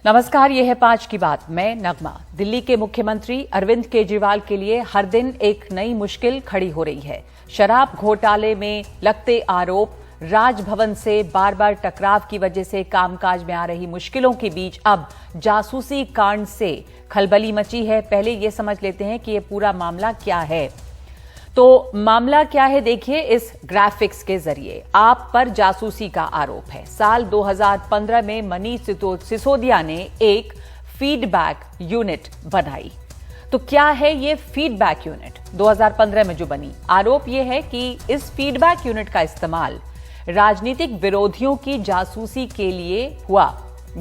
नमस्कार, ये है 5 की बात। मैं नगमा। दिल्ली के मुख्यमंत्री अरविंद केजरीवाल के लिए हर दिन एक नई मुश्किल खड़ी हो रही है। शराब घोटाले में लगते आरोप, राजभवन से बार बार टकराव की वजह से कामकाज में आ रही मुश्किलों के बीच अब जासूसी कांड से खलबली मची है। पहले ये समझ लेते हैं कि ये पूरा मामला क्या है। तो मामला क्या है, देखिए इस ग्राफिक्स के जरिए। आप पर जासूसी का आरोप है। साल 2015 में मनीष सिसोदिया ने एक फीडबैक यूनिट बनाई। तो क्या है ये फीडबैक यूनिट 2015 में जो बनी? आरोप ये है कि इस फीडबैक यूनिट का इस्तेमाल राजनीतिक विरोधियों की जासूसी के लिए हुआ।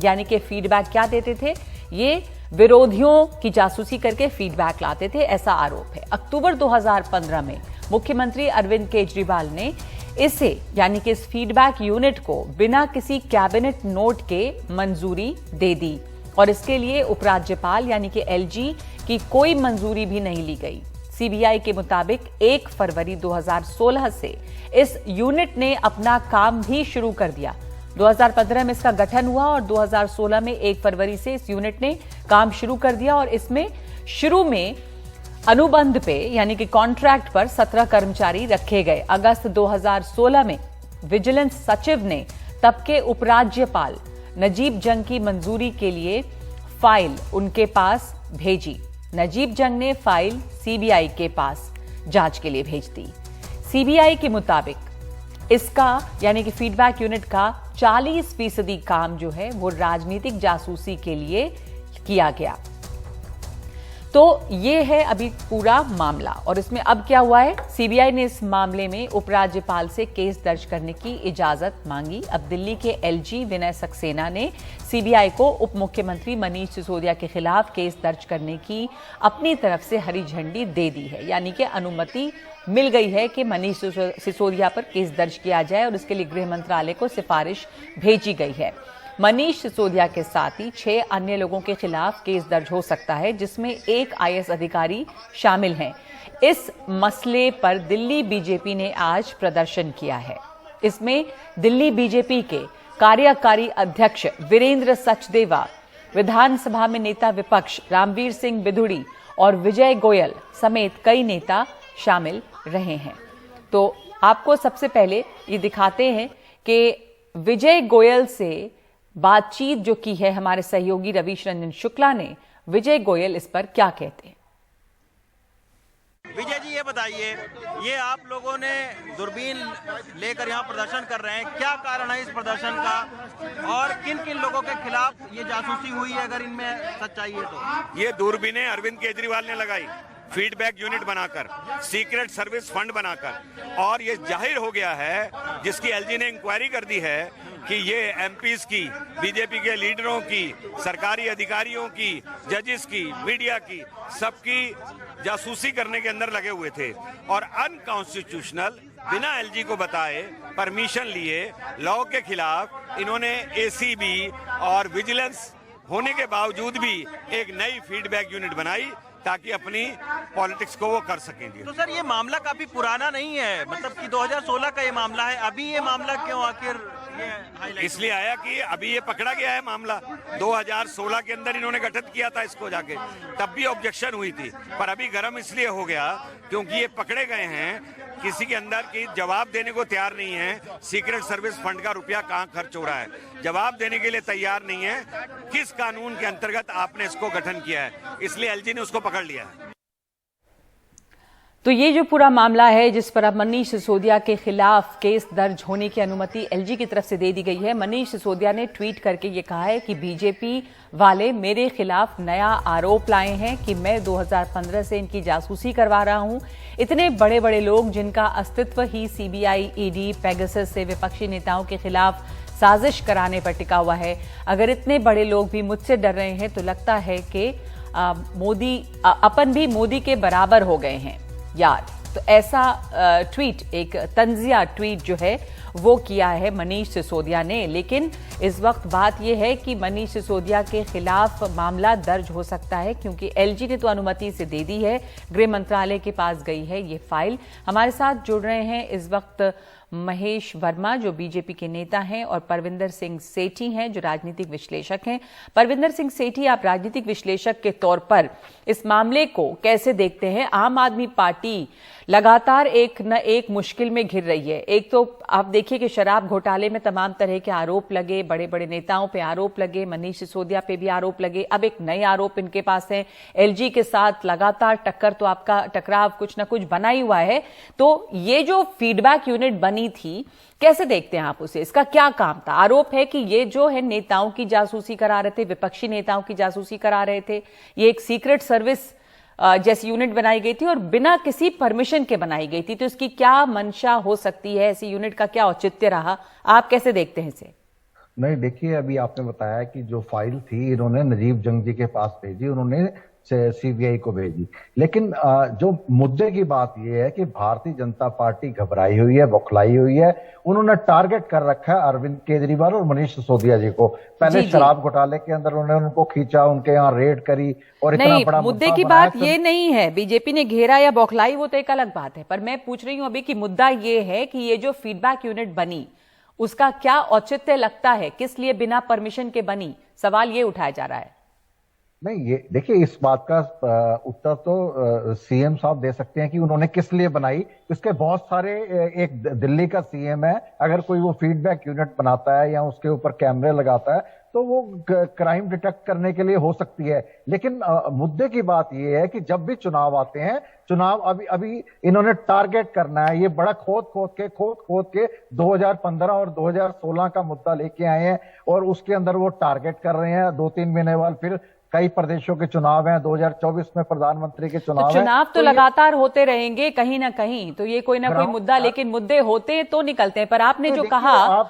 यानी कि फीडबैक क्या देते थे? ये विरोधियों की जासूसी करके फीडबैक लाते थे, ऐसा आरोप है। अक्टूबर 2015 में मुख्यमंत्री अरविंद केजरीवाल ने इसे यानी कि इस फीडबैक यूनिट को बिना किसी कैबिनेट नोट के मंजूरी दे दी और इसके लिए उपराज्यपाल यानी कि एलजी की कोई मंजूरी भी नहीं ली गई। सीबीआई के मुताबिक 1 फरवरी 2016 से इस यूनिट ने अपना काम भी शुरू कर दिया। 2015 में इसका गठन हुआ और 2016 में 1 फरवरी से इस यूनिट ने काम शुरू कर दिया और इसमें शुरू में अनुबंध पे यानी कि कॉन्ट्रैक्ट पर 17 कर्मचारी रखे गए। अगस्त 2016 में विजिलेंस सचिव ने तब के उपराज्यपाल नजीब जंग की मंजूरी के लिए फाइल उनके पास भेजी। नजीब जंग ने फाइल सीबीआई के पास जांच के लिए भेज दी। सीबीआई के मुताबिक इसका यानी कि फीडबैक यूनिट का 40% काम जो है वो राजनीतिक जासूसी के लिए किया गया। तो ये है अभी पूरा मामला और इसमें अब क्या हुआ है? सीबीआई ने इस मामले में उपराज्यपाल से केस दर्ज करने की इजाजत मांगी। अब दिल्ली के एलजी विनय सक्सेना ने सीबीआई को उप मुख्यमंत्री मनीष सिसोदिया के खिलाफ केस दर्ज करने की अपनी तरफ से हरी झंडी दे दी है। यानी कि अनुमति मिल गई है कि मनीष सिसोदिया पर केस दर्ज किया जाए और इसके लिए गृह मंत्रालय को सिफारिश भेजी गई है। मनीष सिसोदिया के साथ ही 6 अन्य लोगों के खिलाफ केस दर्ज हो सकता है, जिसमें एक आईएएस अधिकारी शामिल हैं। इस मसले पर दिल्ली बीजेपी ने आज प्रदर्शन किया है। इसमें दिल्ली बीजेपी के कार्यकारी अध्यक्ष वीरेंद्र सचदेवा, विधानसभा में नेता विपक्ष रामवीर सिंह बिधुड़ी और विजय गोयल समेत कई नेता शामिल रहे हैं। तो आपको सबसे पहले ये दिखाते हैं कि विजय गोयल से बातचीत जो की है हमारे सहयोगी रवीश रंजन शुक्ला ने। विजय गोयल इस पर क्या कहते हैं? विजय जी, ये बताइए, ये आप लोगों ने दूरबीन लेकर यहाँ प्रदर्शन कर रहे हैं, क्या कारण है इस प्रदर्शन का और किन किन लोगों के खिलाफ ये जासूसी हुई है, अगर इनमें सच्चाई है तो? ये दूरबीनें अरविंद केजरीवाल ने लगाई, फीडबैक यूनिट बनाकर, सीक्रेट सर्विस फंड बनाकर, और ये जाहिर हो गया है, जिसकी एलजी ने इंक्वायरी कर दी है कि ये एमपीज की, बीजेपी के लीडरों की, सरकारी अधिकारियों की, जजेस की, मीडिया की, सबकी जासूसी करने के अंदर लगे हुए थे और अनकॉन्स्टिट्यूशनल, बिना एलजी को बताए, परमिशन लिए, लॉ के खिलाफ इन्होंने एसीबी और विजिलेंस होने के बावजूद भी एक नई फीडबैक यूनिट बनाई ताकि अपनी पॉलिटिक्स को वो कर सकेंगे। तो सर, ये मामला काफी पुराना नहीं है, मतलब कि 2016 का ये मामला है। अभी ये मामला क्यों आखिर इसलिए आया कि अभी ये पकड़ा गया है मामला। 2016 के अंदर इन्होंने गठित किया था इसको जाके, तब भी ऑब्जेक्शन हुई थी, पर अभी गर्म इसलिए हो गया क्योंकि ये पकड़े गए हैं, किसी के अंदर की जवाब देने को तैयार नहीं है। सीक्रेट सर्विस फंड का रुपया कहाँ खर्च हो रहा है, जवाब देने के लिए तैयार नहीं है। किस कानून के अंतर्गत आपने इसको गठन किया है, इसलिए एलजी ने उसको पकड़ लिया है। तो ये जो पूरा मामला है जिस पर अब मनीष सिसोदिया के खिलाफ केस दर्ज होने की अनुमति एलजी की तरफ से दे दी गई है। मनीष सिसोदिया ने ट्वीट करके ये कहा है कि बीजेपी वाले मेरे खिलाफ नया आरोप लाए हैं कि मैं 2015 से इनकी जासूसी करवा रहा हूं। इतने बड़े बड़े लोग जिनका अस्तित्व ही सीबीआई, ईडी, पेगासस से विपक्षी नेताओं के खिलाफ साजिश कराने पर टिका हुआ है, अगर इतने बड़े लोग भी मुझसे डर रहे हैं तो लगता है कि अपन भी मोदी के बराबर हो गए हैं यार। तो ऐसा ट्वीट, एक तंजिया ट्वीट जो है वो किया है मनीष सिसोदिया ने। लेकिन इस वक्त बात यह है कि मनीष सिसोदिया के खिलाफ मामला दर्ज हो सकता है क्योंकि एलजी ने तो अनुमति से दे दी है, गृह मंत्रालय के पास गई है ये फाइल। हमारे साथ जुड़ रहे हैं इस वक्त महेश वर्मा जो बीजेपी के नेता हैं और परविंदर सिंह सेठी हैं जो राजनीतिक विश्लेषक हैं। परविंदर सिंह सेठी, आप राजनीतिक विश्लेषक के तौर पर इस मामले को कैसे देखते हैं? आम आदमी पार्टी लगातार एक न एक मुश्किल में घिर रही है। एक तो आप देखिए कि शराब घोटाले में तमाम तरह के आरोप लगे, बड़े बड़े नेताओं पे आरोप लगे, मनीष सिसोदिया पे भी आरोप लगे, अब एक नए आरोप इनके पास है। एलजी के साथ लगातार टक्कर, तो आपका टकराव कुछ ना कुछ बना ही हुआ है। तो ये जो फीडबैक यूनिट बनी थी, कैसे देखते हैं आप उसे? इसका क्या काम था? आरोप है कि ये जो है नेताओं की जासूसी करा रहे थे, विपक्षी नेताओं की जासूसी करा रहे थे। ये एक सीक्रेट सर्विस जैसी यूनिट बनाई गई थी और बिना किसी परमिशन के बनाई गई थी। तो इसकी क्या मंशा हो सकती है? ऐसी यूनिट का क्या औचित्य रहा? आप कैसे देखते हैं इसे? नहीं, देखिए, अभी आपने बताया कि जो फाइल थी इन्होंने नजीब जंग जी के पास भेजी, उन्होंने सीबीआई को भेजी। लेकिन जो मुद्दे की बात यह है कि भारतीय जनता पार्टी घबराई हुई है, बौखलाई हुई है। उन्होंने टारगेट कर रखा है अरविंद केजरीवाल और मनीष सिसोदिया जी को। पहले शराब घोटाले के अंदर उन्होंने उनको खींचा, उनके यहाँ रेड करी और इतना बड़ा मुद्दे की बात ये नहीं है बीजेपी ने घेरा या बौखलाई, वो तो एक अलग बात है। पर मैं पूछ रही हूं अभी कि मुद्दा ये है कि ये जो फीडबैक यूनिट बनी उसका क्या औचित्य लगता है? किस लिए बिना परमिशन के बनी? सवाल ये उठाया जा रहा है। नहीं, ये देखिए, इस बात का उत्तर तो सीएम साहब दे सकते हैं कि उन्होंने किस लिए बनाई। इसके बहुत सारे, एक दिल्ली का सीएम है, अगर कोई वो फीडबैक यूनिट बनाता है या उसके ऊपर कैमरे लगाता है तो वो क्राइम डिटेक्ट करने के लिए हो सकती है। लेकिन मुद्दे की बात ये है कि जब भी चुनाव आते हैं, चुनाव अभी इन्होंने टारगेट करना है। ये बड़ा खोद खोद के 2015 और 2016 का मुद्दा लेके आए हैं और उसके अंदर वो टारगेट कर रहे हैं। 2-3 महीने बाद फिर कई प्रदेशों के चुनाव हैं, 2024 में प्रधानमंत्री के चुनाव तो चुनाव तो लगातार होते रहेंगे कहीं ना कहीं, तो ये कोई ना कोई मुद्दा, लेकिन मुद्दे होते तो निकलते हैं। पर आपने जो कहा,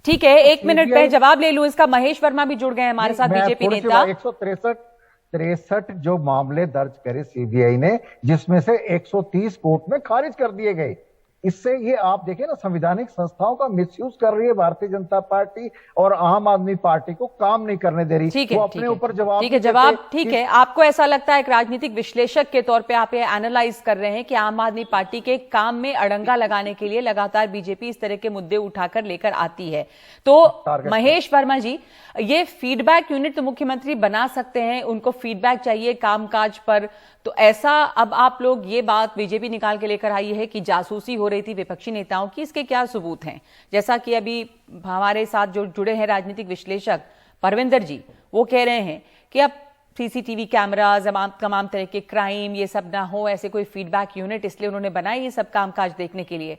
ठीक है, 1 मिनट में जवाब ले लूं इसका। महेश वर्मा भी जुड़ गए हमारे साथ, बीजेपी नेता। 163 जो मामले दर्ज करे सीबीआई ने, जिसमें से 130 कोर्ट में खारिज कर दिए गए। इससे ये आप देखें ना, संवैधानिक संस्थाओं का मिसयूज कर रही है भारतीय जनता पार्टी और आम आदमी पार्टी को काम नहीं करने दे रही। ठीक है, वो अपने ऊपर जवाब, ठीक है, जवाब ठीक है। आपको ऐसा लगता है एक राजनीतिक विश्लेषक के तौर पे आप ये एनालाइज कर रहे हैं कि आम आदमी पार्टी के काम में अड़ंगा लगाने के लिए लगातार बीजेपी इस तरह के मुद्दे उठाकर लेकर आती है। तो महेश वर्मा जी, ये फीडबैक यूनिट तो मुख्यमंत्री बना सकते हैं, उनको फीडबैक चाहिए कामकाज पर। तो ऐसा अब आप लोग ये बात बीजेपी निकाल के लेकर आई है कि जासूसी हो रही थी विपक्षी नेताओं की, इसके क्या सबूत हैं? जैसा कि अभी हमारे साथ जो जुड़े हैं राजनीतिक विश्लेषक परविंदर जी, वो कह रहे हैं कि अब सीसीटीवी कैमराज, तमाम तरह के क्राइम ये सब ना हो, ऐसे कोई फीडबैक यूनिट इसलिए उन्होंने बनाई ये सब कामकाज देखने के लिए।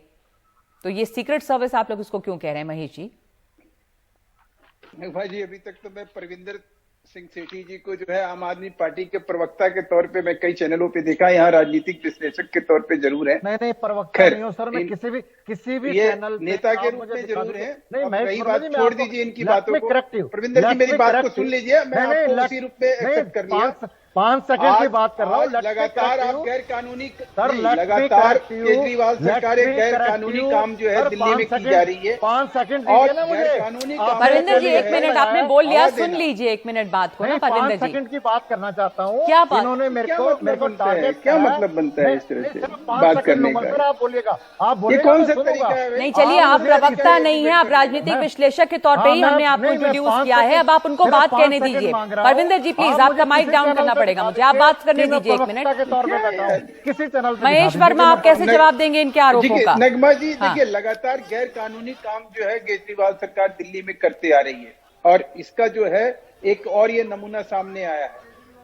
तो ये सीक्रेट सर्विस आप लोग इसको क्यों कह रहे हैं महेश जी? भाई जी, अभी तक तो मैं परविंदर सिंह सेठी जी को जो है आम आदमी पार्टी के प्रवक्ता के तौर पे मैं कई चैनलों पे देखा, यहाँ राजनीतिक विश्लेषक के तौर पे जरूर है। नहीं, प्रवक्ता नहीं हो सर, मैं किसी भी चैनल नेता के रूप में जरूर है। रही बात, छोड़ दीजिए इनकी बातों को। परविंदर जी, मेरी बात को सुन लीजिए, मैं आपको उसी रूप में एक्सेप्ट कर लिया। 5 सेकंड की बात कर रहा हूँ। लगातार आप गैर कानूनी, लगातार केजरीवाल सरकार एक गैर कानूनी काम जो है दिल्ली में की जा रही है। 5 सेकंड और गैर कानूनी काम। परविंदर जी, 1 मिनट आपने बोल लिया, सुन लीजिए 1 मिनट बात को ना परविंदर जी। 5 सेकंड की बात करना चाहता हूँ। क्या बात? इन्होंने मेरे को टारगेट, क्या मतलब बनता है इस तरह से बात करने का? आप बोलिएगा, ये कौन सा तरीका है? नहीं, चलिए, आप प्रवक्ता नहीं है, आप राजनीतिक विश्लेषक के तौर पे ही हमने आपको इंट्रोड्यूस किया है। अब आप उनको बात कहने दीजिए। परविंदर जी प्लीज, आपका माइक डाउन करना पड़ेगा मुझे, आप बात करने दीजिए 1 मिनट। किसी चैनल महेश वर्मा, आप कैसे जवाब देंगे इनके आरोपों का? नगमा जी, देखिए, लगातार गैर कानूनी काम जो है केजरीवाल सरकार दिल्ली में करते आ रही है और इसका जो है एक और ये नमूना सामने आया है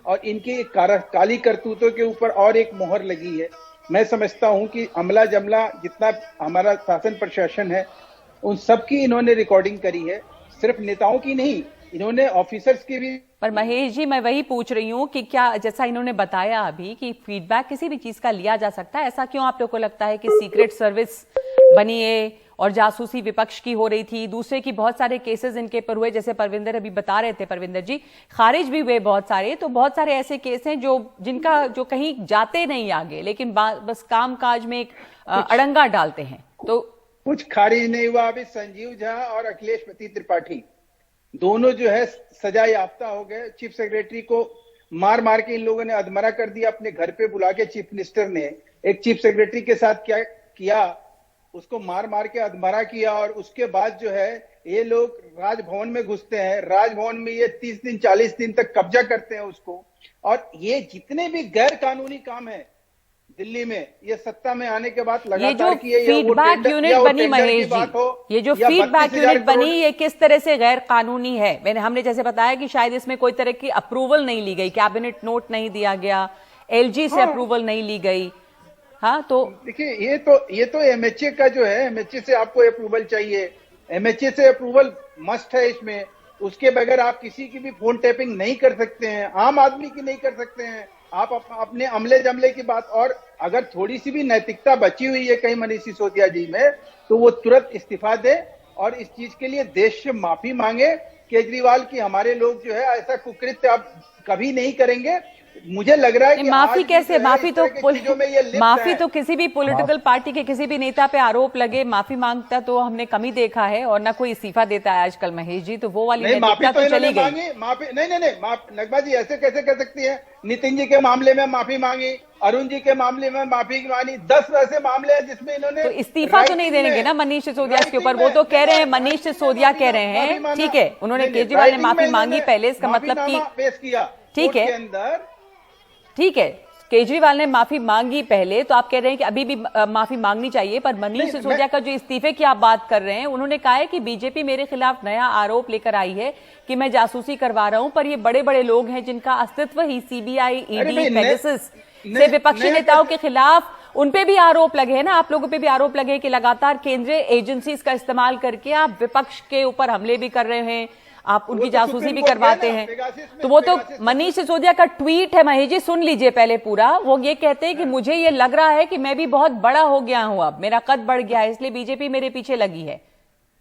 और इनकी काली करतूतों के ऊपर और एक मोहर लगी है। मैं समझता हूं कि अमला जमला जितना हमारा शासन प्रशासन है उन सबकी इन्होंने रिकॉर्डिंग करी है, सिर्फ नेताओं की नहीं, इन्होंने ऑफिसर्स की भी। पर महेश जी, मैं वही पूछ रही हूँ कि क्या, जैसा इन्होंने बताया अभी कि फीडबैक किसी भी चीज का लिया जा सकता है, ऐसा क्यों आप लोग को लगता है कि सीक्रेट सर्विस बनी है और जासूसी विपक्ष की हो रही थी? दूसरे की बहुत सारे केसेस इनके पर हुए, जैसे परविंदर अभी बता रहे थे, परविंदर जी, खारिज भी हुए बहुत सारे। तो बहुत सारे ऐसे केस हैं जिनका जो कहीं जाते नहीं आगे, लेकिन बस कामकाज में एक अड़ंगा डालते हैं। तो कुछ खारिज नहीं हुआ। अभी संजीव झा और अखिलेश त्रिपाठी दोनों जो है सजा याफ्ता हो गए। चीफ सेक्रेटरी को मार मार के इन लोगों ने अधमरा कर दिया, अपने घर पे बुला के चीफ मिनिस्टर ने एक चीफ सेक्रेटरी के साथ क्या किया उसको मार मार के अधमरा किया, और उसके बाद जो है ये लोग राजभवन में घुसते हैं, राजभवन में ये 30 दिन 40 दिन तक कब्जा करते हैं उसको। और ये जितने भी गैर कानूनी काम है दिल्ली में, ये सत्ता में आने के बाद लगातार किए। ये जो फीडबैक यूनिट बनी महेश जी, ये जो फीडबैक यूनिट बनी, ये किस तरह से गैर कानूनी है? हमने जैसे बताया कि शायद इसमें कोई तरह की अप्रूवल नहीं ली गई, कैबिनेट नोट नहीं दिया गया, एलजी से अप्रूवल नहीं ली गई। हाँ, तो देखिए ये तो एमएचए का जो है, एमएचए से आपको अप्रूवल चाहिए, एमएचए से अप्रूवल मस्ट है इसमें। उसके बगैर आप किसी की भी फोन टैपिंग नहीं कर सकते हैं, आम आदमी की नहीं कर सकते हैं। आप अपने अमले जमले की बात, और अगर थोड़ी सी भी नैतिकता बची हुई है कहीं मनीष सिसोदिया जी में, तो वो तुरंत इस्तीफा दे और इस चीज के लिए देश से माफी मांगे केजरीवाल की। हमारे लोग जो है ऐसा कुकृत्य अब कभी नहीं करेंगे। मुझे लग रहा है कि माफी कैसे, माफी तो है। किसी भी पॉलिटिकल पार्टी के किसी भी नेता पे आरोप लगे माफी मांगता तो हमने कम ही देखा है, और ना कोई इस्तीफा देता है आजकल महेश जी। तो वो वाली नैतिकता तो चली गई। माफी नहीं, नगमा जी ऐसे कैसे कर सकती है? नितिन जी के मामले में माफी मांगी, अरुण जी के मामले में माफी मांगी, 10 ऐसे मामले हैं जिसमें इन्होंने। तो इस्तीफा तो नहीं देंगे ना मनीष सिसोदिया के ऊपर? वो तो कह रहे हैं, मनीष सिसोदिया कह रहे हैं, ठीक है, उन्होंने केजरीवाल ने माफी मांगी पहले, इसका मतलब कि पेश किया, ठीक है, ठीक है, केजरीवाल ने माफी मांगी पहले, तो आप कह रहे हैं कि अभी भी माफी मांगनी चाहिए। पर मनीष सिसोदिया का जो इस्तीफे की आप बात कर रहे हैं, उन्होंने कहा है कि बीजेपी मेरे खिलाफ नया आरोप लेकर आई है कि मैं जासूसी करवा रहा हूं, पर ये बड़े बड़े लोग हैं जिनका अस्तित्व ही सीबीआई, ईडी, पेगासस से विपक्षी नेताओं के खिलाफ उन पे भी आरोप लगे हैं ना, आप लोगों पे भी आरोप लगे कि लगातार केंद्रीय एजेंसीज का इस्तेमाल करके आप विपक्ष के ऊपर हमले भी कर रहे हैं, आप उनकी जासूसी भी करवाते हैं। तो वो तो मनीष सिसोदिया का ट्वीट है महेश जी, सुन लीजिए पहले पूरा। वो ये कहते हैं कि मुझे ये लग रहा है कि मैं भी बहुत बड़ा हो गया हूं, अब मेरा कद बढ़ गया है, इसलिए बीजेपी मेरे पीछे लगी है।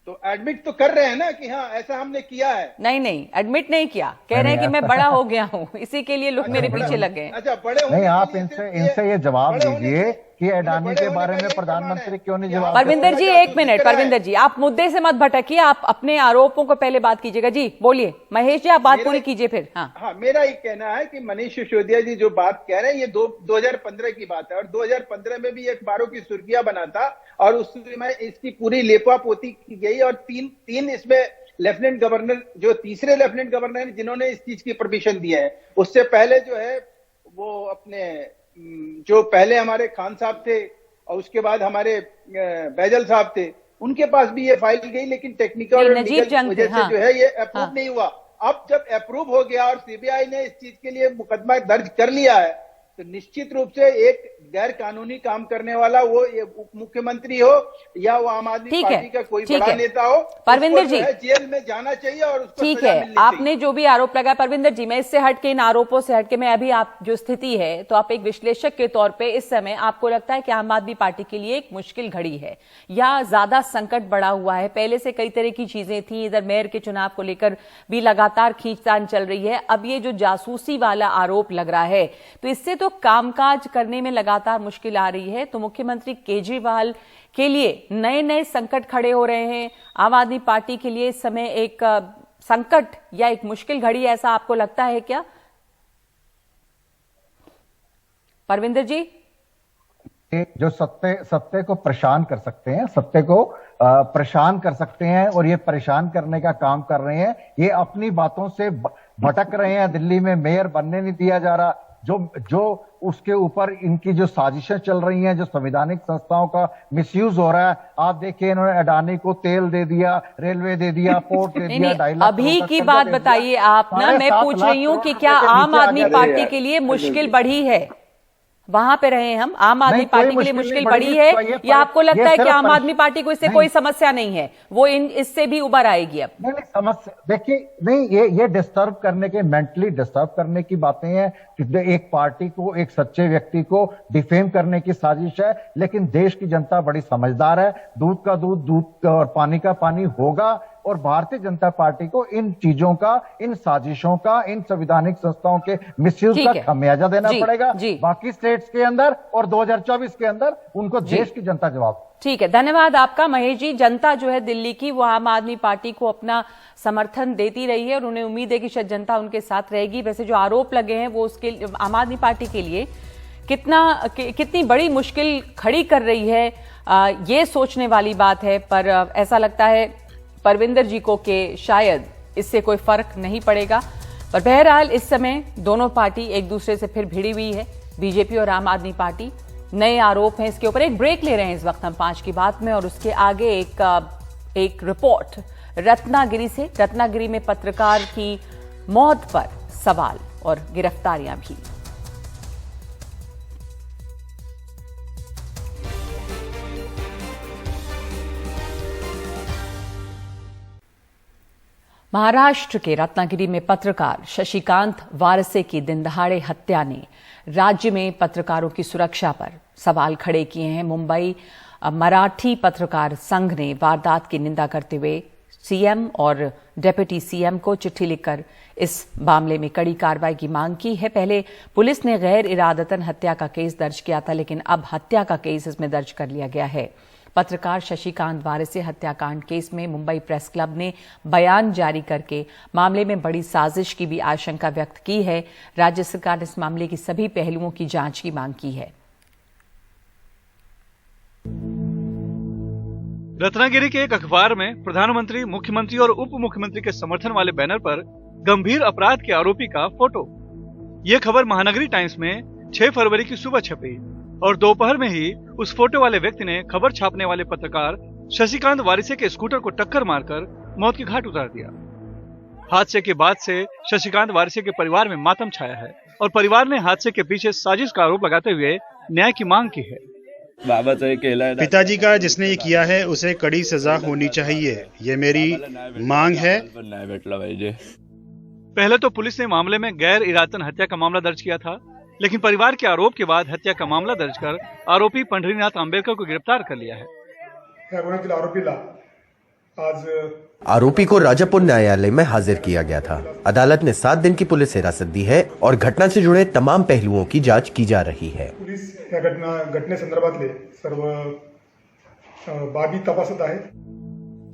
तो एडमिट तो कर रहे हैं ना कि हाँ ऐसा हमने किया है। नहीं, एडमिट नहीं किया, कह रहे हैं कि मैं बड़ा हो गया हूं, इसी के लिए लोग मेरे पीछे लगे हैं। अच्छा, बड़े नहीं, आप इनसे ये जवाब दीजिए कि अडानी के बारे में प्रधानमंत्री क्यों नहीं जवाब? परविंदर जी एक मिनट, परविंदर जी आप मुद्दे से मत भटकिए, आप अपने आरोपों को पहले बात कीजिएगा। जी बोलिए महेश जी, आप बात पूरी कीजिए फिर। हाँ, मेरा ये कहना है कि मनीष सिसोदिया जी जो बात कह रहे हैं ये 2015 की बात है, और 2015 में भी एक बारों की सुर्खियां बना था, और उस समय इसकी पूरी लेपापोती की गई, और तीन इसमें लेफ्टिनेंट गवर्नर, जो तीसरे लेफ्टिनेंट गवर्नर हैं जिन्होंने इस चीज की परमिशन दी है। उससे पहले जो है वो अपने जो पहले हमारे खान साहब थे और उसके बाद हमारे बैजल साहब थे, उनके पास भी ये फाइल गई, लेकिन टेक्निकल और लीगल वजह से जो है ये अप्रूव नहीं हुआ। अब जब अप्रूव हो गया और सीबीआई ने इस चीज के लिए मुकदमा दर्ज कर लिया है, तो निश्चित रूप से एक गैर कानूनी काम करने वाला, वो उप मुख्यमंत्री हो या वो आम आदमी पार्टी का कोई बड़ा नेता हो, परविंदर जी जेल में जाना चाहिए और उसको ठीक है। आपने जो भी आरोप लगाया परविंदर जी, मैं इससे हटके, इन आरोपों से हटके, मैं अभी आप जो स्थिति है, तो आप एक विश्लेषक के तौर पे इस समय आपको लगता है कि आम आदमी पार्टी के लिए एक मुश्किल घड़ी है या ज्यादा संकट बढ़ा हुआ है? पहले से कई तरह की चीजें थी, इधर मेयर के चुनाव को लेकर भी लगातार खींचतान चल रही है, अब ये जो जासूसी वाला आरोप लग रहा है, तो इससे तो कामकाज करने में लगातार मुश्किल आ रही है। तो मुख्यमंत्री केजरीवाल के लिए नए नए संकट खड़े हो रहे हैं, आम आदमी पार्टी के लिए इस समय एक संकट या एक मुश्किल घड़ी, ऐसा आपको लगता है क्या परविंदर जी? जो सत्य को परेशान कर सकते हैं, सत्य को परेशान कर सकते हैं, और ये परेशान करने का काम कर रहे हैं, ये अपनी बातों से भटक रहे हैं। दिल्ली में मेयर बनने नहीं दिया जा रहा, जो उसके ऊपर इनकी जो साजिशें चल रही हैं, जो संवैधानिक संस्थाओं का मिसयूज हो रहा है। आप देखिए, इन्होंने अडानी को तेल दे दिया, रेलवे दे दिया, पोर्ट दे दिया, 2.5 लाख अभी की बात बताइए आप ना, मैं पूछ रही हूँ कि क्या आम आदमी पार्टी के लिए मुश्किल बढ़ी है? वहां पे रहे हम, आम आदमी पार्टी के लिए मुश्किल बढ़ी है, या आपको लगता है कि आम आदमी पार्टी को इससे कोई समस्या नहीं है, वो इससे भी उबर आएगी? अब नहीं समस्या, देखिए नहीं, ये डिस्टर्ब करने के, मेंटली डिस्टर्ब करने की बातें हैं। एक पार्टी को, एक सच्चे व्यक्ति को डिफेम करने की साजिश है, लेकिन देश की जनता बड़ी समझदार है। दूध का दूध और पानी का पानी होगा, और भारतीय जनता पार्टी को इन चीजों का, इन साजिशों का, इन संवैधानिक संस्थाओं के मिसयूज का खमियाजा देना पड़ेगा बाकी स्टेट्स के अंदर, और 2024 के अंदर उनको देश की जनता जवाब। ठीक है, धन्यवाद आपका महेश जी। जनता जो है दिल्ली की, वो आम आदमी पार्टी को अपना समर्थन देती रही है, और उन्हें उम्मीद है कि शायद जनता उनके साथ रहेगी। वैसे जो आरोप लगे हैं वो उसके आम आदमी पार्टी के लिए कितनी बड़ी मुश्किल खड़ी कर रही है, ये सोचने वाली बात है। पर ऐसा लगता है परविंदर जी को कि शायद इससे कोई फर्क नहीं पड़ेगा। पर बहरहाल इस समय दोनों पार्टी एक दूसरे से फिर भिड़ी हुई है, बीजेपी और आम आदमी पार्टी। नए आरोप हैं इसके ऊपर। एक ब्रेक ले रहे हैं इस वक्त हम 5 की बात में, और उसके आगे एक रिपोर्ट रत्नागिरी से। रत्नागिरी में पत्रकार की मौत पर सवाल और गिरफ्तारियां भी। महाराष्ट्र के रत्नागिरी में पत्रकार शशिकांत वारसे की दिनदहाड़े हत्या ने राज्य में पत्रकारों की सुरक्षा पर सवाल खड़े किए हैं। मुंबई मराठी पत्रकार संघ ने वारदात की निंदा करते हुए सीएम और डिप्टी सीएम को चिट्ठी लिखकर इस मामले में कड़ी कार्रवाई की मांग की है। पहले पुलिस ने गैर इरादतन हत्या का केस दर्ज किया था, लेकिन अब हत्या का केस इसमें दर्ज कर लिया गया है। पत्रकार शशिकांत वारसे हत्याकांड केस में मुंबई प्रेस क्लब ने बयान जारी करके मामले में बड़ी साजिश की भी आशंका व्यक्त की है। राज्य सरकार ने इस मामले की सभी पहलुओं की जांच की मांग की है। रत्नागिरी के एक अखबार में प्रधानमंत्री, मुख्यमंत्री और उप मुख्यमंत्री के समर्थन वाले बैनर पर गंभीर अपराध के आरोपी का फोटो। ये खबर महानगरी टाइम्स में 6 फरवरी की सुबह छपी और दोपहर में ही उस फोटो वाले व्यक्ति ने खबर छापने वाले पत्रकार शशिकांत वारिसे के स्कूटर को टक्कर मारकर मौत के घाट उतार दिया। हादसे के बाद से शशिकांत वारिसे के परिवार में मातम छाया है और परिवार ने हादसे के पीछे साजिश का आरोप लगाते हुए न्याय की मांग की है। पिताजी का जिसने ये किया है उसे कड़ी सजा होनी चाहिए, ये मेरी मांग है। पहले तो पुलिस ने मामले में गैर इरादतन हत्या का मामला दर्ज किया था, लेकिन परिवार के आरोप के बाद हत्या का मामला दर्ज कर आरोपी पंढरीनाथ आंबेडकर को गिरफ्तार कर लिया है। आरोपी को राजापुर न्यायालय में हाजिर किया गया था। अदालत ने 7 दिन की पुलिस हिरासत दी है और घटना से जुड़े तमाम पहलुओं की जांच की जा रही है। पुलिस या घटने संदर्भातले सर्व बाबी तपासत आहे।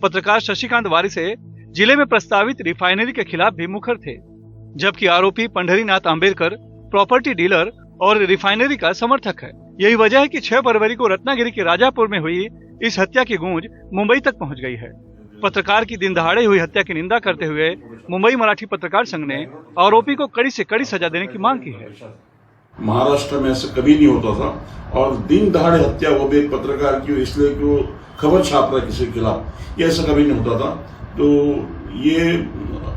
पत्रकार शशिकांत वारिसे जिले में प्रस्तावित रिफाइनरी के खिलाफ भी मुखर थे, जबकि आरोपी पंढरीनाथ आंबेडकर प्रॉपर्टी डीलर और रिफाइनरी का समर्थक है। यही वजह है कि 6 फरवरी को रत्नागिरी के राजापुर में हुई इस हत्या की गूंज मुंबई तक पहुंच गई है। पत्रकार की दिन दहाड़े हुई हत्या की निंदा करते हुए मुंबई मराठी पत्रकार संघ ने आरोपी को कड़ी से कड़ी सजा देने की मांग की है। महाराष्ट्र में ऐसा कभी नहीं होता था और दिन दहाड़े हत्या वो भी एक पत्रकार की, इसलिए कि वो खबर छाप रहा है किसी के खिलाफ, ये ऐसा कभी नहीं होता था। तो ये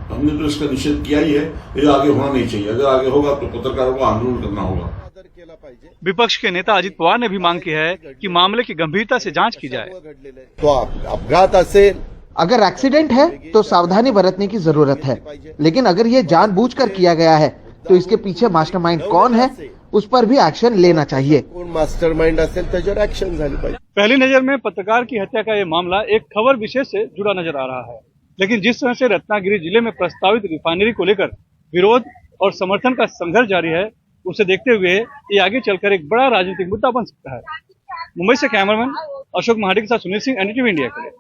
हमने तो इसका निषेध किया ही है, ये आगे होना नहीं चाहिए। अगर आगे होगा तो पत्रकारों को आंदोलन करना होगा। विपक्ष के नेता अजित पवार ने भी मांग की है कि मामले की गंभीरता से जांच की जाए। तो अपघात असेल, अगर एक्सीडेंट है तो सावधानी बरतने की जरूरत है, लेकिन अगर ये जानबूझकर किया गया है तो इसके पीछे मास्टरमाइंड कौन है उस पर भी एक्शन लेना चाहिए। मास्टरमाइंड असेल त्याच्यावर एक्शन झाली पाहिजे। पहली नजर में पत्रकार की हत्या का ये मामला एक खबर विशेष से जुड़ा नजर आ रहा है, लेकिन जिस तरह से रत्नागिरी जिले में प्रस्तावित रिफाइनरी को लेकर विरोध और समर्थन का संघर्ष जारी है, उसे देखते हुए ये आगे चलकर एक बड़ा राजनीतिक मुद्दा बन सकता है। मुंबई से कैमरामैन अशोक महाडी के साथ सुनील सिंह, एनडीटीवी इंडिया के लिए।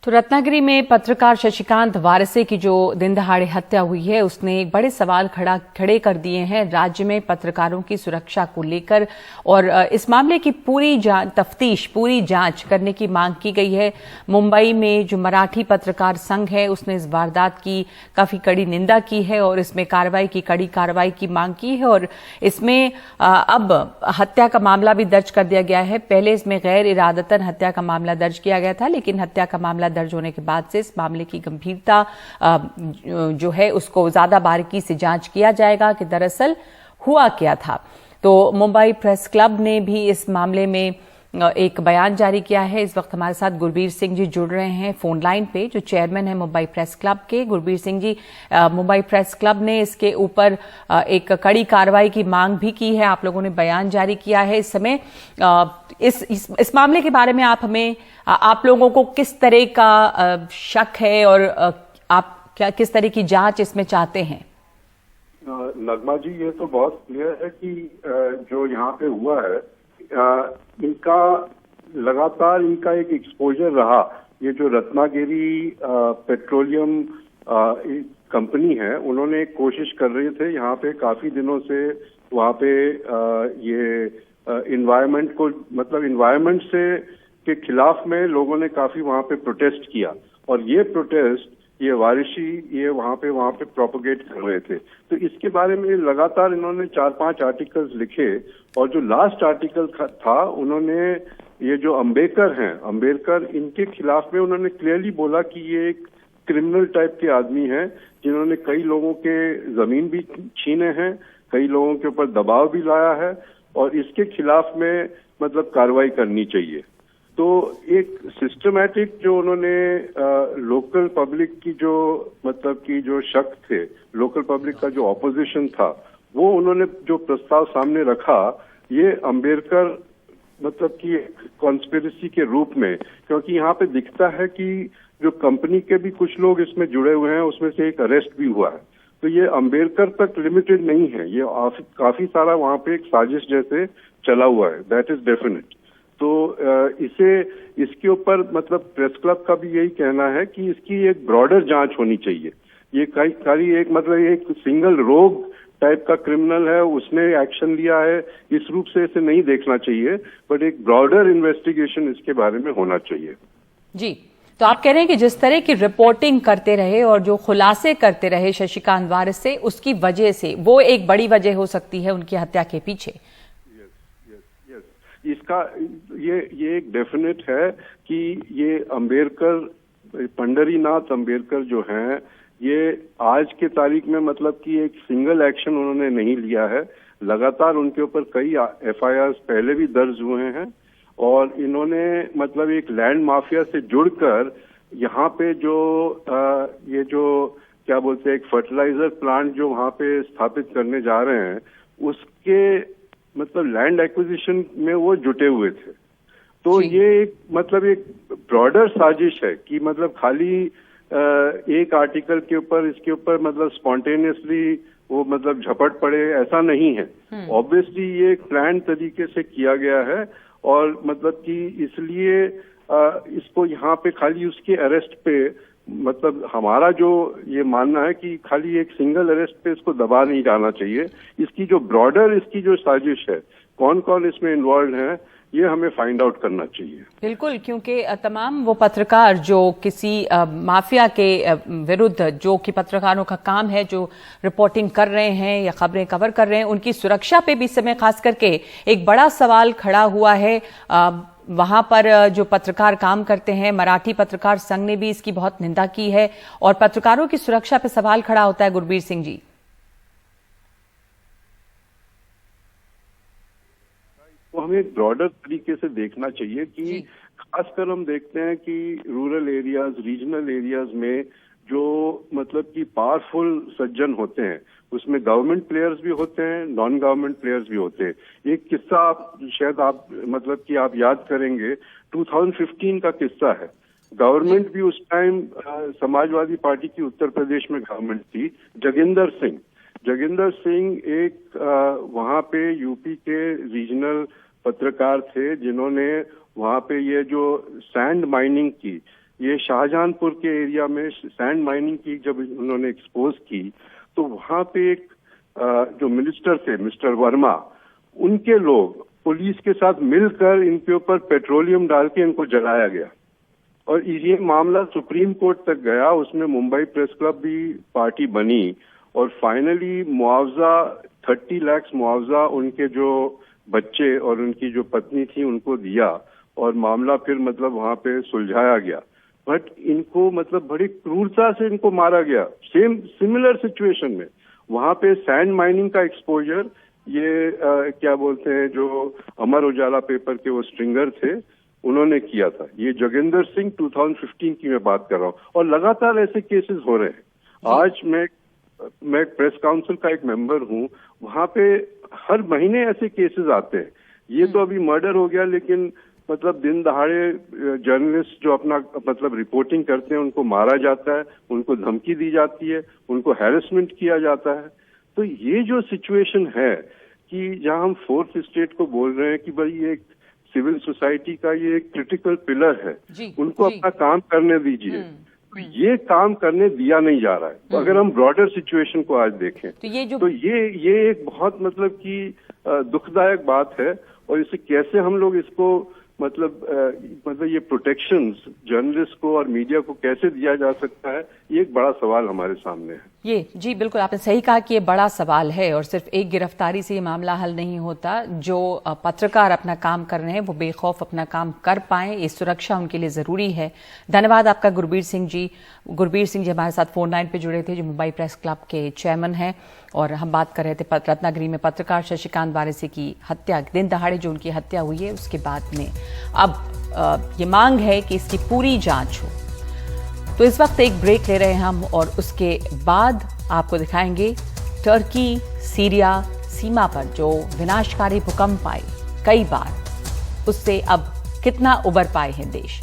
तो रत्नागिरी में पत्रकार शशिकांत वारसे की जो दिन दहाड़े हत्या हुई है, उसने एक बड़े सवाल खड़े कर दिए हैं राज्य में पत्रकारों की सुरक्षा को लेकर, और इस मामले की पूरी तफ्तीश, पूरी जांच करने की मांग की गई है। मुंबई में जो मराठी पत्रकार संघ है उसने इस वारदात की काफी कड़ी निंदा की है और इसमें कड़ी कार्रवाई की मांग की है, और इसमें अब हत्या का मामला भी दर्ज कर दिया गया है। पहले इसमें गैर इरादतन हत्या का मामला दर्ज किया गया था, लेकिन हत्या का मामला दर्ज होने के बाद से इस मामले की गंभीरता जो है उसको ज्यादा बारीकी से जांच किया जाएगा कि दरअसल हुआ क्या था। तो मुंबई प्रेस क्लब ने भी इस मामले में एक बयान जारी किया है। इस वक्त हमारे साथ गुरबीर सिंह जी जुड़ रहे हैं फोन लाइन पे, जो चेयरमैन है मुंबई प्रेस क्लब के। गुरबीर सिंह जी, मुंबई प्रेस क्लब ने इसके ऊपर एक कड़ी कार्रवाई की मांग भी की है, आप लोगों ने बयान जारी किया है। इस समय इस मामले के बारे में आप लोगों को किस तरह का शक है और आप किस तरह की जांच इसमें चाहते हैं? नगमा जी, ये तो बहुत क्लियर है कि जो यहाँ पे हुआ है इनका लगातार एक एक्सपोजर रहा। ये जो रत्नागिरी पेट्रोलियम कंपनी है, उन्होंने कोशिश कर रहे थे यहाँ पे काफी दिनों से वहाँ पे ये इन्वायरमेंट को मतलब इन्वायरमेंट से के खिलाफ में लोगों ने काफी वहाँ पे प्रोटेस्ट किया, और ये प्रोटेस्ट ये वारिशी ये वहाँ पे प्रोपोगेट कर रहे थे। तो इसके बारे में लगातार इन्होंने 4-5 आर्टिकल्स लिखे, और जो लास्ट आर्टिकल था उन्होंने ये जो अम्बेडकर इनके खिलाफ में उन्होंने क्लियरली बोला कि ये एक क्रिमिनल टाइप के आदमी हैं जिन्होंने कई लोगों के जमीन भी छीने हैं, कई लोगों के ऊपर दबाव भी लाया है, और इसके खिलाफ में मतलब कार्रवाई करनी चाहिए। तो एक सिस्टमैटिक जो उन्होंने लोकल पब्लिक की जो मतलब की जो शक थे, लोकल पब्लिक का जो ऑपोजिशन था, वो उन्होंने जो प्रस्ताव सामने रखा, ये अम्बेडकर मतलब कि कॉन्स्पिरेसी के रूप में, क्योंकि यहाँ पे दिखता है कि जो कंपनी के भी कुछ लोग इसमें जुड़े हुए हैं, उसमें से एक अरेस्ट भी हुआ है। तो ये अम्बेडकर तक लिमिटेड नहीं है, ये काफी सारा वहाँ पे एक साजिश जैसे चला हुआ है, दैट इज डेफिनेट। तो इसके ऊपर मतलब प्रेस क्लब का भी यही कहना है कि इसकी एक ब्रॉडर जांच होनी चाहिए। ये खाली एक मतलब एक सिंगल रोग टाइप का क्रिमिनल है, उसने एक्शन लिया है, इस रूप से इसे नहीं देखना चाहिए, बट एक ब्रॉडर इन्वेस्टिगेशन इसके बारे में होना चाहिए। जी, तो आप कह रहे हैं कि जिस तरह की रिपोर्टिंग करते रहे और जो खुलासे करते रहे शशिकांत वारिस से, उसकी वजह से वो एक बड़ी वजह हो सकती है उनकी हत्या के पीछे। इसका ये एक डेफिनेट है कि ये अम्बेडकर, पंडरीनाथ अम्बेडकर जो हैं, ये आज के तारीख में मतलब कि एक सिंगल एक्शन उन्होंने नहीं लिया है, लगातार उनके ऊपर कई FIRs पहले भी दर्ज हुए हैं, और इन्होंने मतलब एक लैंड माफिया से जुड़कर यहाँ पे जो ये जो क्या बोलते हैं एक फर्टिलाइजर प्लांट जो वहाँ पे स्थापित करने जा रहे हैं, उसके मतलब लैंड एक्विजिशन में वो जुटे हुए थे। तो ये एक मतलब एक ब्रॉडर साजिश है कि मतलब खाली एक आर्टिकल के ऊपर इसके ऊपर मतलब स्पॉन्टेनियसली वो मतलब झपट पड़े, ऐसा नहीं है। ऑब्वियसली ये एक प्लान तरीके से किया गया है, और मतलब कि इसलिए इसको यहाँ पे खाली उसके अरेस्ट पे मतलब हमारा जो ये मानना है कि खाली एक सिंगल अरेस्ट पे इसको दबा नहीं जाना चाहिए। इसकी जो ब्रॉडर इसकी जो साजिश है, कौन कौन इसमें इन्वॉल्व है, ये हमें फाइंड आउट करना चाहिए। बिल्कुल, क्योंकि तमाम वो पत्रकार जो किसी माफिया के विरुद्ध, जो कि पत्रकारों का काम है, जो रिपोर्टिंग कर रहे हैं या खबरें कवर कर रहे हैं, उनकी सुरक्षा पे भी इस समय खास करके एक बड़ा सवाल खड़ा हुआ है। वहां पर जो पत्रकार काम करते हैं, मराठी पत्रकार संघ ने भी इसकी बहुत निंदा की है, और पत्रकारों की सुरक्षा पे सवाल खड़ा होता है। गुरबीर सिंह जी, तो हमें एक ब्रॉडर तरीके से देखना चाहिए कि खासकर हम देखते हैं कि रूरल एरियाज, रीजनल एरियाज में जो मतलब कि पावरफुल सज्जन होते हैं, उसमें गवर्नमेंट प्लेयर्स भी होते हैं, नॉन गवर्नमेंट प्लेयर्स भी होते हैं। एक किस्सा शायद आप मतलब कि आप याद करेंगे, 2015 का किस्सा है। गवर्नमेंट भी उस टाइम समाजवादी पार्टी की उत्तर प्रदेश में गवर्नमेंट थी। जगेंद्र सिंह एक वहाँ पे यूपी के रीजनल पत्रकार थे, जिन्होंने वहाँ पे ये जो सैंड माइनिंग की, ये शाहजहांपुर के एरिया में सैंड माइनिंग की जब उन्होंने एक्सपोज की, तो वहाँ पे एक जो मिनिस्टर थे मिस्टर वर्मा, उनके लोग पुलिस के साथ मिलकर इनके ऊपर पेट्रोलियम डाल के इनको जलाया गया, और ये मामला सुप्रीम कोर्ट तक गया। उसमें मुंबई प्रेस क्लब भी पार्टी बनी, और फाइनली मुआवजा 30 लाख मुआवजा उनके जो बच्चे और उनकी जो पत्नी थी उनको दिया, और मामला फिर मतलब वहाँ पे सुलझाया गया। बट इनको मतलब बड़ी क्रूरता से इनको मारा गया। सिमिलर सिचुएशन में वहाँ पे सैंड माइनिंग का एक्सपोजर, ये क्या बोलते हैं जो अमर उजाला पेपर के वो स्ट्रिंगर थे, उन्होंने किया था। ये जोगेंद्र सिंह 2015 की मैं बात कर रहा हूँ, और लगातार ऐसे केसेस हो रहे हैं। आज मैं प्रेस काउंसिल का एक मेंबर हूँ, वहाँ पे हर महीने ऐसे केसेस आते हैं। ये तो अभी मर्डर हो गया, लेकिन मतलब दिन दहाड़े जर्नलिस्ट जो अपना मतलब रिपोर्टिंग करते हैं उनको मारा जाता है, उनको धमकी दी जाती है, उनको हैरेसमेंट किया जाता है। तो ये जो सिचुएशन है कि जहां हम फोर्थ स्टेट को बोल रहे हैं कि भाई ये एक सिविल सोसाइटी का ये एक क्रिटिकल पिलर है, उनको अपना काम करने दीजिए। ये काम करने दिया नहीं जा रहा है। तो अगर हम ब्रॉडर सिचुएशन को आज देखें तो ये एक बहुत मतलब कि दुखदायक बात है, और इसे कैसे हम लोग इसको मतलब ये प्रोटेक्शंस जर्नलिस्ट को और मीडिया को कैसे दिया जा सकता है, ये एक बड़ा सवाल हमारे सामने है। ये जी बिल्कुल आपने सही कहा कि ये बड़ा सवाल है, और सिर्फ एक गिरफ्तारी से ये मामला हल नहीं होता। जो पत्रकार अपना काम कर रहे हैं वो बेखौफ अपना काम कर पाएं, ये सुरक्षा उनके लिए जरूरी है। धन्यवाद आपका गुरबीर सिंह जी हमारे साथ फोन लाइन पे जुड़े थे, जो मुंबई प्रेस क्लब के चेयरमैन हैं, और हम बात कर रहे थे रत्नागिरी में पत्रकार शशिकांत वारसी की हत्या, दिन दहाड़े जो उनकी हत्या हुई है उसके बाद में अब ये मांग है कि इसकी पूरी जांच हो। तो इस वक्त एक ब्रेक ले रहे हैं हम, और उसके बाद आपको दिखाएंगे टर्की सीरिया सीमा पर जो विनाशकारी भूकंप आए कई बार, उससे अब कितना उबर पाए हैं देश।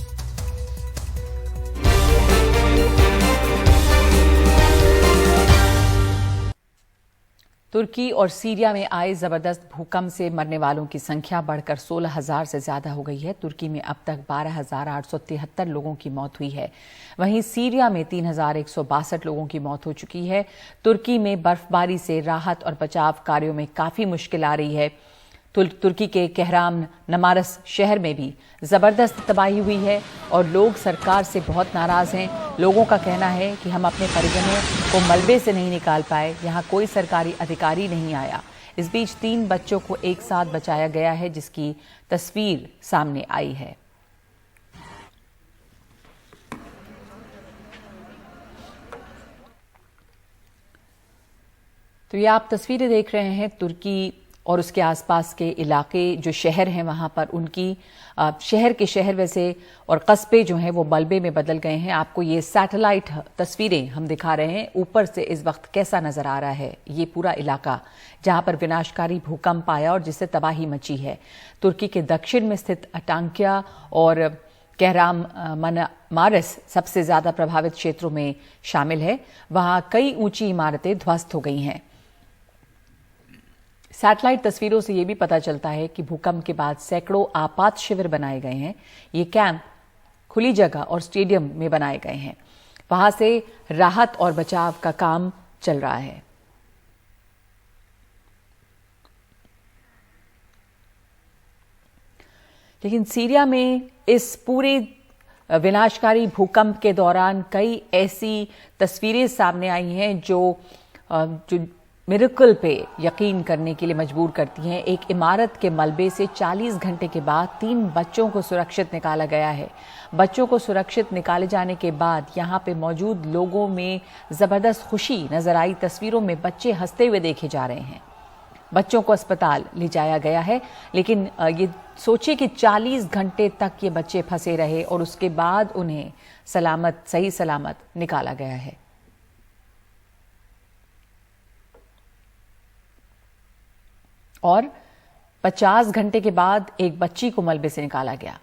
तुर्की और सीरिया में आए जबरदस्त भूकंप से मरने वालों की संख्या बढ़कर 16,000 से ज्यादा हो गई है। तुर्की में अब तक 12,873 लोगों की मौत हुई है। वहीं सीरिया में 3,162 लोगों की मौत हो चुकी है। तुर्की में बर्फबारी से राहत और बचाव कार्यों में काफी मुश्किल आ रही है। तुर्की के कहराम नमारस शहर में भी जबरदस्त तबाही हुई है और लोग सरकार से बहुत नाराज हैं। लोगों का कहना है कि हम अपने परिजनों को मलबे से नहीं निकाल पाए, यहाँ कोई सरकारी अधिकारी नहीं आया। इस बीच 3 बच्चों को एक साथ बचाया गया है, जिसकी तस्वीर सामने आई है। तो ये आप तस्वीरें देख रहे हैं तुर्की और उसके आसपास के इलाके, जो शहर हैं वहां पर उनकी शहर के शहर वैसे और कस्बे जो हैं वो मलबे में बदल गए हैं। आपको ये सैटेलाइट तस्वीरें हम दिखा रहे हैं ऊपर से इस वक्त कैसा नजर आ रहा है ये पूरा इलाका जहां पर विनाशकारी भूकंप आया और जिससे तबाही मची है। तुर्की के दक्षिण में स्थित अटांक्या और कहराम मारस सबसे ज्यादा प्रभावित क्षेत्रों में शामिल है। वहां कई ऊंची इमारतें ध्वस्त हो गई हैं। सैटेलाइट तस्वीरों से यह भी पता चलता है कि भूकंप के बाद सैकड़ों आपात शिविर बनाए गए हैं। ये कैंप खुली जगह और स्टेडियम में बनाए गए हैं। वहां से राहत और बचाव का काम चल रहा है। लेकिन सीरिया में इस पूरे विनाशकारी भूकंप के दौरान कई ऐसी तस्वीरें सामने आई हैं जो मिरेकल पे यकीन करने के लिए मजबूर करती हैं। एक इमारत के मलबे से 40 घंटे के बाद 3 बच्चों को सुरक्षित निकाला गया है। बच्चों को सुरक्षित निकाले जाने के बाद यहाँ पे मौजूद लोगों में जबरदस्त खुशी नजर आई। तस्वीरों में बच्चे हंसते हुए देखे जा रहे हैं। बच्चों को अस्पताल ले जाया गया है, लेकिन ये सोचिए कि 40 घंटे तक ये बच्चे फंसे रहे और उसके बाद उन्हें सही सलामत निकाला गया है। और 50 घंटे के बाद एक बच्ची को मलबे से निकाला गया।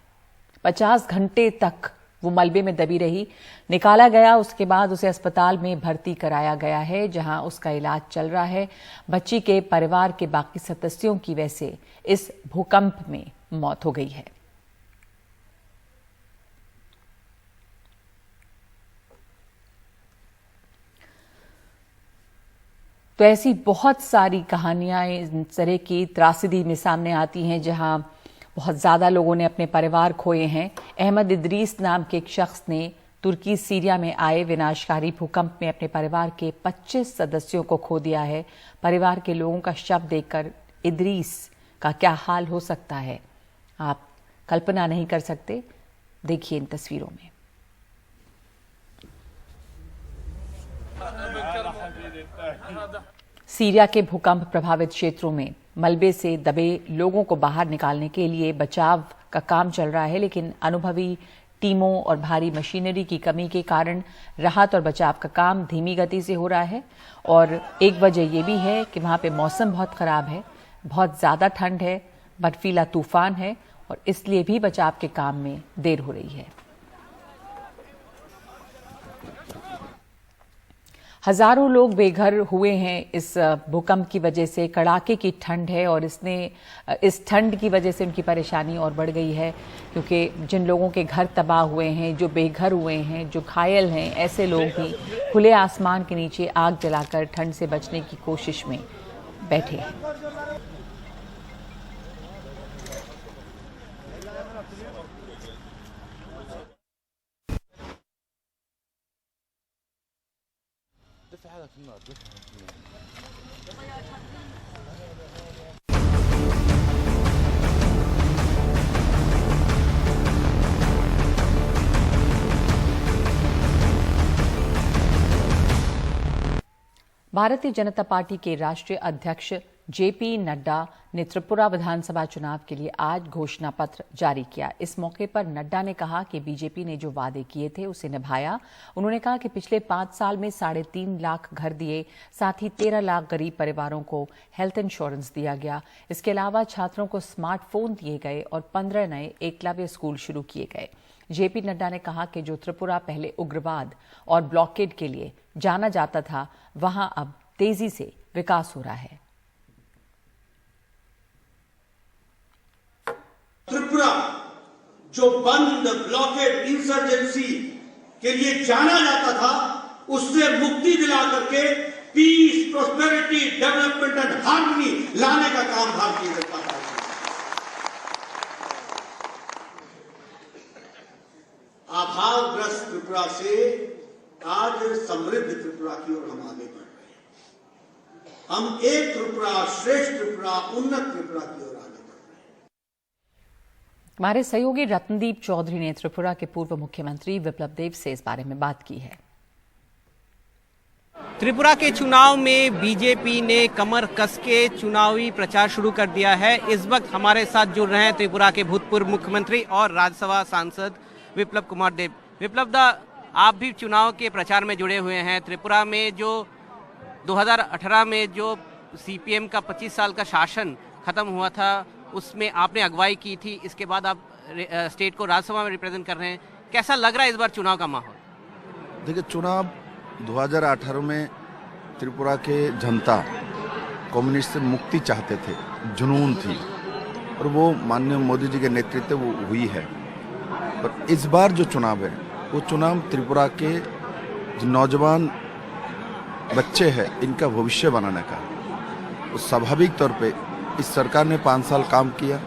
50 घंटे तक वो मलबे में दबी रही, निकाला गया। उसके बाद उसे अस्पताल में भर्ती कराया गया है, जहां उसका इलाज चल रहा है। बच्ची के परिवार के बाकी सदस्यों की वैसे इस भूकंप में मौत हो गई है। तो ऐसी बहुत सारी कहानियां इस तरह की त्रासदी में सामने आती हैं जहां बहुत ज़्यादा लोगों ने अपने परिवार खोए हैं। अहमद इदरीस नाम के एक शख्स ने तुर्की सीरिया में आए विनाशकारी भूकंप में अपने परिवार के 25 सदस्यों को खो दिया है। परिवार के लोगों का शव देखकर इदरीस का क्या हाल हो सकता है, आप कल्पना नहीं कर सकते। देखिए इन तस्वीरों में। सीरिया के भूकंप प्रभावित क्षेत्रों में मलबे से दबे लोगों को बाहर निकालने के लिए बचाव का काम चल रहा है, लेकिन अनुभवी टीमों और भारी मशीनरी की कमी के कारण राहत और बचाव का काम धीमी गति से हो रहा है। और एक वजह यह भी है कि वहां पे मौसम बहुत खराब है, बहुत ज्यादा ठंड है, बर्फीला तूफान है और इसलिए भी बचाव के काम में देर हो रही है। हजारों लोग बेघर हुए हैं इस भूकंप की वजह से। कड़ाके की ठंड है और इस ठंड की वजह से उनकी परेशानी और बढ़ गई है, क्योंकि जिन लोगों के घर तबाह हुए हैं, जो बेघर हुए हैं, जो घायल हैं, ऐसे लोग भी खुले आसमान के नीचे आग जलाकर ठंड से बचने की कोशिश में बैठे हैं। भारतीय जनता पार्टी के राष्ट्रीय अध्यक्ष जेपी नड्डा ने त्रिपुरा विधानसभा चुनाव के लिए आज घोषणा पत्र जारी किया। इस मौके पर नड्डा ने कहा कि बीजेपी ने जो वादे किए थे उसे निभाया। उन्होंने कहा कि पिछले 5 साल में 3.5 लाख घर दिए, साथ ही 13 लाख गरीब परिवारों को हेल्थ इंश्योरेंस दिया गया। इसके अलावा छात्रों को स्मार्टफोन दिए गए और 15 नए एकलव्य स्कूल शुरू किए गए। जेपी नड्डा ने कहा कि जो त्रिपुरा पहले उग्रवाद और ब्लॉकेड के लिए जाना जाता था, वहां अब तेजी से विकास हो रहा है। त्रिपुरा जो बंद ब्लॉकेड इंसर्जेंसी के लिए जाना जाता था, उससे मुक्ति दिला करके peace, prosperity, development and harmony लाने का काम भारतीय जनता पार्टी। अभावग्रस्त त्रिपुरा से आज समृद्ध त्रिपुरा की ओर हम आगे बढ़ रहे हैं। हम एक त्रिपुरा, श्रेष्ठ त्रिपुरा, उन्नत त्रिपुरा की ओर आगे बढ़ रहे हैं। हमारे सहयोगी रत्नदीप चौधरी ने त्रिपुरा के पूर्व मुख्यमंत्री विप्लव देव से इस बारे में बात की है। त्रिपुरा के चुनाव में बीजेपी ने कमर कस के चुनावी प्रचार शुरू कर दिया है। इस वक्त हमारे साथ जुड़ रहे हैं त्रिपुरा के भूतपूर्व मुख्यमंत्री और राज्यसभा सांसद विप्लव कुमार देव। विप्लव दा, आप भी चुनाव के प्रचार में जुड़े हुए हैं। त्रिपुरा में जो 2018 में जो सीपीएम का 25 साल का शासन खत्म हुआ था, उसमें आपने अगुवाई की थी। इसके बाद आप स्टेट को राज्यसभा में रिप्रेजेंट कर रहे हैं। कैसा लग रहा है इस बार चुनाव का माहौल? देखिए, चुनाव 2018 में त्रिपुरा के जनता कम्युनिस्ट से मुक्ति चाहते थे, जुनून थी, और वो माननीय मोदी जी के नेतृत्व वो हुई है। पर इस बार जो चुनाव है, वो चुनाव त्रिपुरा के जो नौजवान बच्चे हैं, इनका भविष्य बनाने का। तो स्वाभाविक तौर पे इस सरकार ने 5 साल काम किया,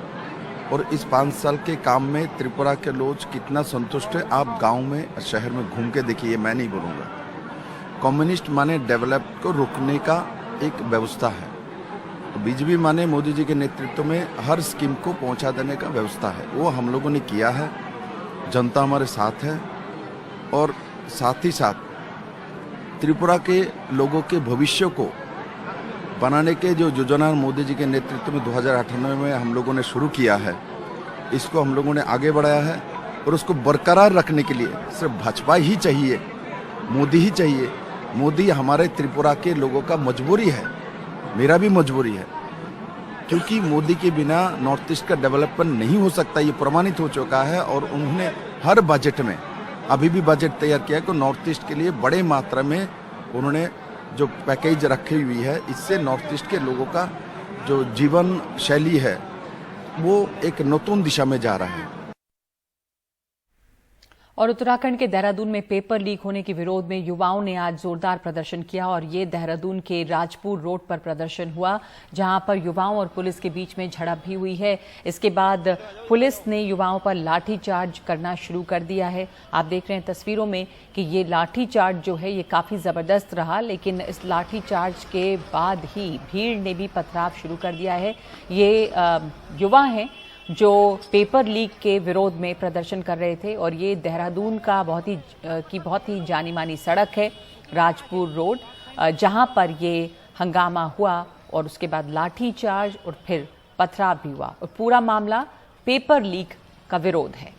और इस 5 साल के काम में त्रिपुरा के लोग कितना संतुष्ट है, आप गांव में, शहर में घूम के देखिए। मैं नहीं बोलूँगा। कम्युनिस्ट माने डेवलप को रोकने का एक व्यवस्था है, तो बीजेपी माने मोदी जी के नेतृत्व में हर स्कीम को पहुंचा देने का व्यवस्था है। वो हम लोगों ने किया है। जनता हमारे साथ है, और साथ ही साथ त्रिपुरा के लोगों के भविष्य को बनाने के जो योजना मोदी जी के नेतृत्व में 2018 में हम लोगों ने शुरू किया है, इसको हम लोगों ने आगे बढ़ाया है। और उसको बरकरार रखने के लिए सिर्फ भाजपा ही चाहिए, मोदी ही चाहिए। मोदी हमारे त्रिपुरा के लोगों का मजबूरी है, मेरा भी मजबूरी है, क्योंकि मोदी के बिना नॉर्थ ईस्ट का डेवलपमेंट नहीं हो सकता, ये प्रमाणित हो चुका है। और उन्होंने हर बजट में अभी भी बजट तैयार किया है कि नॉर्थ ईस्ट के लिए बड़े मात्रा में उन्होंने जो पैकेज रखी हुई है, इससे नॉर्थ ईस्ट के लोगों का जो जीवन शैली है वो एक नतून दिशा में जा रहा है। और उत्तराखंड के देहरादून में पेपर लीक होने के विरोध में युवाओं ने आज जोरदार प्रदर्शन किया, और ये देहरादून के राजपुर रोड पर प्रदर्शन हुआ, जहां पर युवाओं और पुलिस के बीच में झड़प भी हुई है। इसके बाद पुलिस ने युवाओं पर लाठीचार्ज करना शुरू कर दिया है। आप देख रहे हैं तस्वीरों में कि ये लाठीचार्ज जो है ये काफी जबरदस्त रहा, लेकिन इस लाठीचार्ज के बाद ही भीड़ ने भी पथराव शुरू कर दिया है। ये युवा हैं जो पेपर लीक के विरोध में प्रदर्शन कर रहे थे, और ये देहरादून का बहुत ही जानी मानी सड़क है, राजपुर रोड, जहां पर ये हंगामा हुआ और उसके बाद लाठीचार्ज और फिर पथराव भी हुआ, और पूरा मामला पेपर लीक का विरोध है।